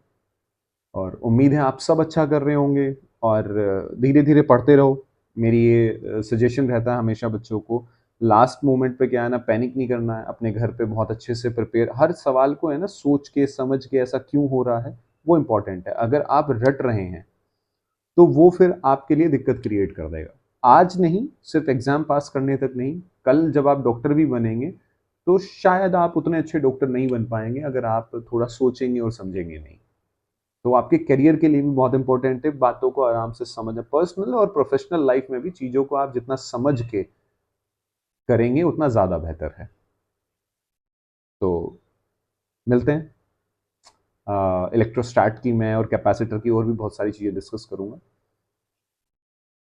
और उम्मीद है आप सब अच्छा कर रहे होंगे, और धीरे धीरे पढ़ते रहो। मेरी ये सजेशन रहता है हमेशा बच्चों को, लास्ट मोमेंट पे क्या है ना, पैनिक नहीं करना है, अपने घर पे बहुत अच्छे से प्रिपेयर, हर सवाल को है ना सोच के समझ के ऐसा क्यों हो रहा है वो इंपॉर्टेंट है। अगर आप रट रहे हैं तो वो फिर आपके लिए दिक्कत क्रिएट कर देगा। आज नहीं, सिर्फ एग्जाम पास करने तक नहीं, कल जब आप डॉक्टर भी बनेंगे तो शायद आप उतने अच्छे डॉक्टर नहीं बन पाएंगे अगर आप थोड़ा सोचेंगे और समझेंगे नहीं। तो आपके करियर के लिए भी बहुत इंपॉर्टेंट है बातों को आराम से समझना, पर्सनल और प्रोफेशनल लाइफ में भी चीज़ों को आप जितना समझ के करेंगे उतना ज़्यादा बेहतर है। तो मिलते हैं। इलेक्ट्रोस्टैट की मैं और कैपेसिटर की और भी बहुत सारी चीज़ें डिस्कस करूंगा।